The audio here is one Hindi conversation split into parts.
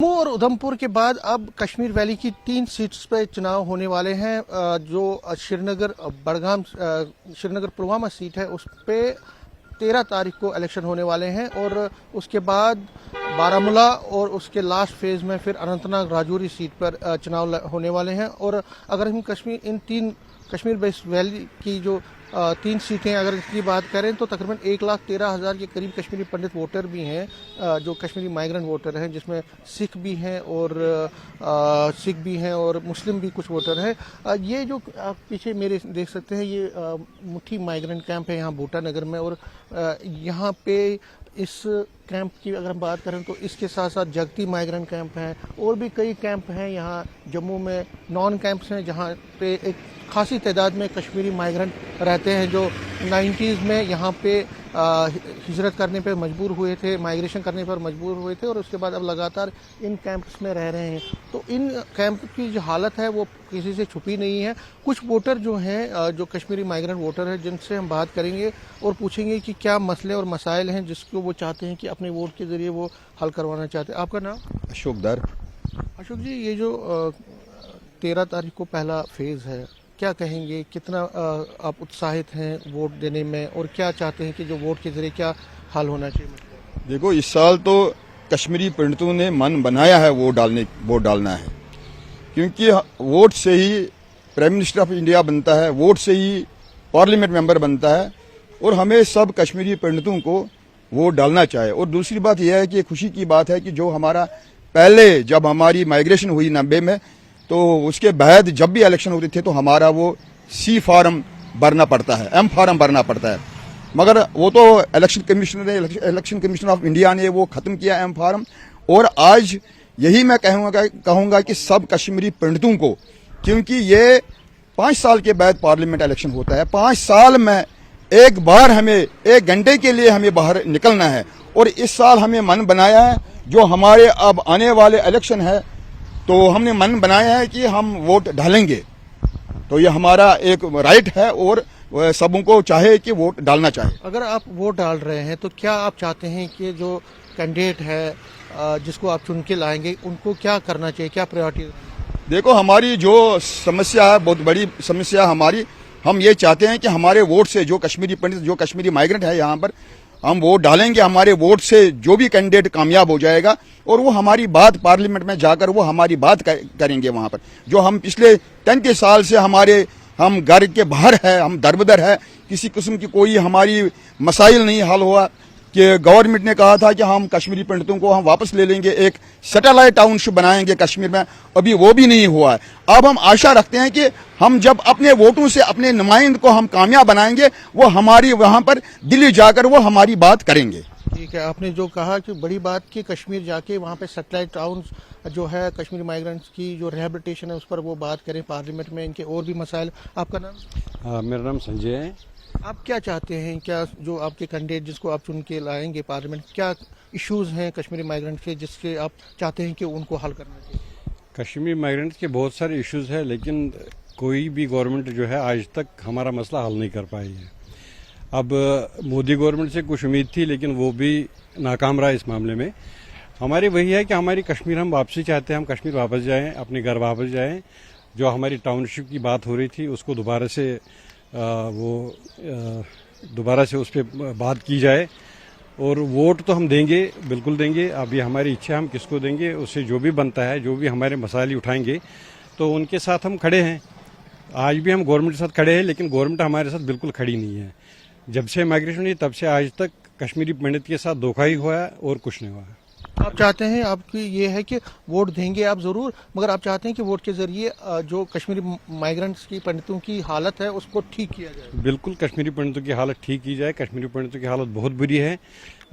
जम्मू और उधमपुर के बाद अब कश्मीर वैली की 3 सीट्स पर चुनाव होने वाले हैं। जो श्रीनगर पुलवामा सीट है उस पे 13 तारीख को इलेक्शन होने वाले हैं और उसके बाद बारामूला और उसके लास्ट फेज में फिर अनंतनाग राजौरी सीट पर चुनाव होने वाले हैं। और अगर हम कश्मीर बेस वैली की जो 3 सीटें अगर इसकी बात करें तो तकरीबन 1,13,000 के करीब कश्मीरी पंडित वोटर भी हैं, जो कश्मीरी माइग्रेंट वोटर हैं, जिसमें सिख भी हैं और मुस्लिम भी कुछ वोटर हैं। ये जो आप पीछे मेरे देख सकते हैं, ये मुट्ठी माइग्रेंट कैंप है यहाँ बूटा नगर में। और यहाँ पे इस कैंप की अगर हम बात करें तो इसके साथ साथ जगती माइग्रेंट कैंप हैं और भी कई कैंप हैं यहाँ जम्मू में, नॉन कैंप्स हैं जहाँ पे एक खासी तादाद में कश्मीरी माइग्रेंट रहते हैं जो 90s में यहाँ पे हिजरत करने पर मजबूर हुए थे, माइग्रेशन करने पर मजबूर हुए थे और उसके बाद अब लगातार इन कैंप्स में रह रहे हैं। तो इन कैंप की जो हालत है वो किसी से छुपी नहीं है। कुछ वोटर जो हैं, जो कश्मीरी माइग्रेंट वोटर हैं, जिनसे हम बात करेंगे और पूछेंगे कि क्या मसले और मसाइल हैं जिसको वो चाहते हैं कि अपने वोट के ज़रिए वो हल करवाना चाहते हैं। आपका नाम? अशोक दर। अशोक जी, ये जो 13 तारीख को पहला फेज़ है, क्या कहेंगे, कितना आप उत्साहित हैं वोट देने में और क्या चाहते हैं कि जो वोट के जरिए क्या हल होना चाहिए? देखो, इस साल तो कश्मीरी पंडितों ने मन बनाया है वोट डालना है, क्योंकि वोट से ही प्राइम मिनिस्टर ऑफ इंडिया बनता है, वोट से ही पार्लियामेंट मेंबर बनता है और हमें सब कश्मीरी पंडितों को वोट डालना चाहिए। और दूसरी बात यह है कि खुशी की बात है कि जो हमारा पहले जब हमारी माइग्रेशन हुई 90 में, तो उसके बाद जब भी इलेक्शन होते थे तो हमारा वो C फॉर्म भरना पड़ता है, M फॉर्म भरना पड़ता है, मगर वो तो इलेक्शन कमीशन ऑफ इंडिया ने वो खत्म किया M फॉर्म। और आज यही मैं कहूंगा कि सब कश्मीरी पंडितों को, क्योंकि ये 5 साल के बाद पार्लियामेंट इलेक्शन होता है, 5 साल में एक बार हमें 1 घंटे के लिए हमें बाहर निकलना है और इस साल हमें मन बनाया है, जो हमारे अब आने वाले इलेक्शन है तो हमने मन बनाया है कि हम वोट डालेंगे। तो ये हमारा एक राइट है और सबों को चाहे कि वोट डालना चाहे। अगर आप वोट डाल रहे हैं तो क्या आप चाहते हैं कि जो कैंडिडेट है जिसको आप चुन के लाएंगे उनको क्या करना चाहिए, क्या प्रायोरिटी? देखो, हमारी जो समस्या है, बहुत बड़ी समस्या हमारी, हम ये चाहते हैं कि हमारे वोट से जो कश्मीरी पंडित, जो कश्मीरी माइग्रेंट है यहाँ पर, हम वोट डालेंगे, हमारे वोट से जो भी कैंडिडेट कामयाब हो जाएगा और वो हमारी बात पार्लियामेंट में जाकर वो हमारी बात करेंगे वहां पर। जो हम पिछले 33 साल से हम घर के बाहर है, हम दरबदर है, किसी किस्म की कोई हमारी मसाइल नहीं हल हुआ कि गवर्नमेंट ने कहा था कि हम कश्मीरी पंडितों को हम वापस ले लेंगे, एक सैटेलाइट टाउनशिप बनाएंगे कश्मीर में, अभी वो भी नहीं हुआ है। अब हम आशा रखते हैं कि हम जब अपने वोटों से अपने नुमाइंद को हम कामयाब बनाएंगे, वो हमारी वहां पर दिल्ली जाकर वो हमारी बात करेंगे। ठीक है, आपने जो कहा कि बड़ी बात कि कश्मीर जाके वहाँ पे सैटेलाइट टाउन जो है कश्मीरी माइग्रेंट्स की जो रिहेबिलिटेशन है उस पर वो बात करें पार्लियामेंट में, इनके और भी मसाइल। आपका नाम? मेरा नाम संजय है। आप क्या चाहते हैं, क्या जो आपके कैंडिडेट जिसको आप चुन के लाएंगे पार्लियामेंट, क्या इश्यूज हैं कश्मीरी माइग्रेंट के जिसके आप चाहते हैं कि उनको हल करना चाहिए? कश्मीरी माइग्रेंट्स के बहुत सारे इश्यूज हैं, लेकिन कोई भी गवर्नमेंट जो है आज तक हमारा मसला हल नहीं कर पाई है। अब मोदी गवर्नमेंट से कुछ उम्मीद थी, लेकिन वो भी नाकाम रहा इस मामले में। हमारी वही है कि हमारी कश्मीर हम वापसी चाहते हैं, हम कश्मीर वापस जाएं, अपने घर वापस जाएं। जो हमारी टाउनशिप की बात हो रही थी उसको दोबारा से उस पर बात की जाए। और वोट तो हम देंगे, बिल्कुल देंगे। अब ये हमारी इच्छा, हम किसको देंगे, उससे जो भी बनता है, जो भी हमारे मसाइल उठाएंगे तो उनके साथ हम खड़े हैं। आज भी हम गवर्नमेंट के साथ खड़े हैं, लेकिन गवर्नमेंट हमारे साथ बिल्कुल खड़ी नहीं है। जब से माइग्रेशन हुई तब से आज तक कश्मीरी पंडित के साथ धोखा ही हुआ है और कुछ नहीं हुआ है। आप चाहते हैं, आपकी ये है कि वोट देंगे आप जरूर, मगर आप चाहते हैं कि वोट के जरिए जो कश्मीरी माइग्रेंट्स की पंडितों की हालत है उसको ठीक किया जाए? बिल्कुल, कश्मीरी पंडितों की हालत ठीक की जाए। कश्मीरी पंडितों की हालत बहुत बुरी है,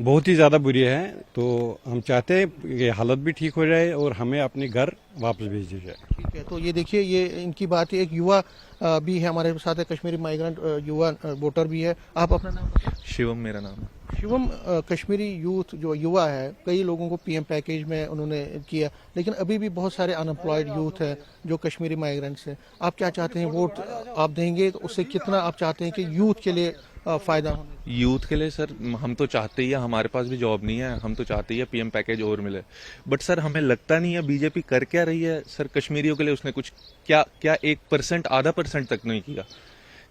बहुत ही ज़्यादा बुरी है। तो हम चाहते हैं कि हालत भी ठीक हो जाए और हमें अपने घर वापस भेज दिया जाए। ठीक है, तो ये देखिए, ये इनकी बात है। एक युवा भी है हमारे साथ है, कश्मीरी माइग्रेंट युवा वोटर भी है। आप अपना नाम? शिवम मेरा नाम है। शिवम, कश्मीरी यूथ जो युवा है, कई लोगों को PM पैकेज में उन्होंने किया, लेकिन अभी भी बहुत सारे अनएम्प्लॉयड यूथ हैं जो कश्मीरी माइग्रेंट्स हैं। आप क्या चाहते हैं, वोट आप देंगे तो उससे कितना आप चाहते हैं कि यूथ के लिए फायदा होना? यूथ के लिए सर हम तो चाहते ही है, हमारे पास भी जॉब नहीं है, हम तो चाहते ही है पीएम पैकेज और मिले, बट सर हमें लगता नहीं है बीजेपी कर क्या रही है सर। कश्मीरियों के लिए उसने कुछ क्या 1% आधा % तक नहीं किया।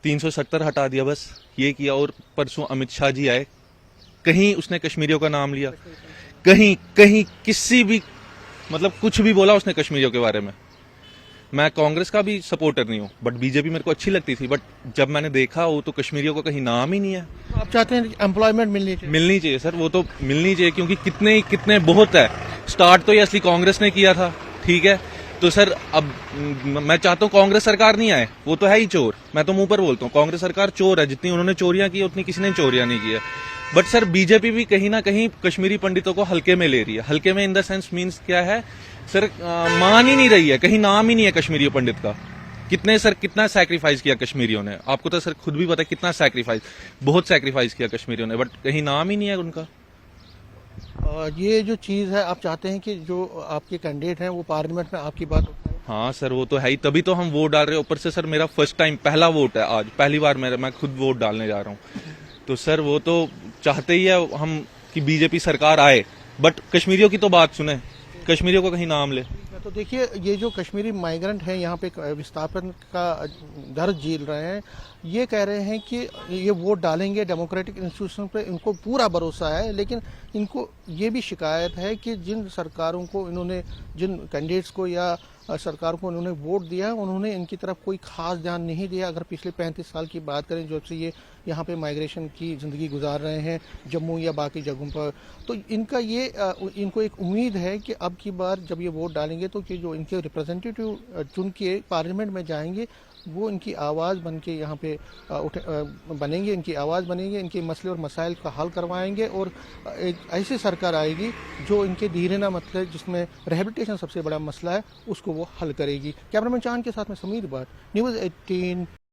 370 हटा दिया बस, ये किया। और परसों अमित शाह जी आए, कहीं उसने कश्मीरियों का नाम लिया? कहीं किसी भी मतलब कुछ भी बोला उसने कश्मीरियों के बारे में? मैं कांग्रेस का भी सपोर्टर नहीं हूँ, बट बीजेपी मेरे को अच्छी लगती थी, बट जब मैंने देखा वो तो कश्मीरियों का कहीं नाम ही नहीं है। तो आप चाहते हैं एम्प्लॉयमेंट मिलनी चाहिए सर, वो तो मिलनी चाहिए, क्योंकि कितने बहुत है। स्टार्ट तो ये असली कांग्रेस ने किया था, ठीक है। तो सर अब मैं चाहता हूँ कांग्रेस सरकार नहीं आए, वो तो है ही चोर। मैं तो मुंह पर बोलता हूँ कांग्रेस सरकार चोर है, जितनी उन्होंने चोरियां की उतनी किसी ने चोरियां नहीं की है। बट सर बीजेपी भी कहीं ना कहीं कश्मीरी पंडितों को हल्के में ले रही है। हल्के में इन द सेंस मीन्स क्या है सर, मान ही नहीं रही है, कहीं नाम ही नहीं है कश्मीरी पंडित का। कितना सैक्रिफाइस किया कश्मीरियों ने, आपको तो सर खुद भी पता है कितना सैक्रिफाइस, बहुत सैक्रिफाइस किया कश्मीरियों ने, बट कहीं नाम ही नहीं है उनका। ये जो चीज़ है, आप चाहते हैं कि जो आपके कैंडिडेट हैं वो पार्लियामेंट में आपकी बात उठाएं? हाँ सर, वो तो है ही, तभी तो हम वोट डाल रहे हैं। ऊपर से सर मेरा फर्स्ट टाइम पहला वोट है, आज पहली बार मैं खुद वोट डालने जा रहा हूँ। तो सर वो तो चाहते ही है हम कि बीजेपी सरकार आए, बट कश्मीरियों की तो बात सुने, कश्मीरियों को कहीं नाम ले। तो देखिए, ये जो कश्मीरी माइग्रेंट हैं यहाँ पे विस्थापन का दर्द झेल रहे हैं, ये कह रहे हैं कि ये वोट डालेंगे डेमोक्रेटिक इंस्टीट्यूशन पे, इनको पूरा भरोसा है। लेकिन इनको ये भी शिकायत है कि जिन सरकारों को इन्होंने, जिन कैंडिडेट्स को या सरकार को इन्होंने वोट दिया, उन्होंने इनकी तरफ कोई खास ध्यान नहीं दिया। अगर पिछले 35 साल की बात करें जब से ये यहाँ पे माइग्रेशन की ज़िंदगी गुजार रहे हैं जम्मू या बाकी जगहों पर, तो इनका ये इनको एक उम्मीद है कि अब की बार जब ये वोट डालेंगे तो कि जो इनके रिप्रेजेंटेटिव चुन के पार्लियामेंट में जाएंगे वो इनकी आवाज़ बन के यहाँ पे बनेंगे, इनकी आवाज़ बनेंगे, इनके मसले और मसाइल का हल करवाएंगे। और एक ऐसी सरकार आएगी जो इनके धीरेना मतलब जिसमें रिहेबिलिटेशन सबसे बड़ा मसला है उसको वो हल करेगी। कैमरामैन चांद के साथ में समीर भट्ट, न्यूज़ 18।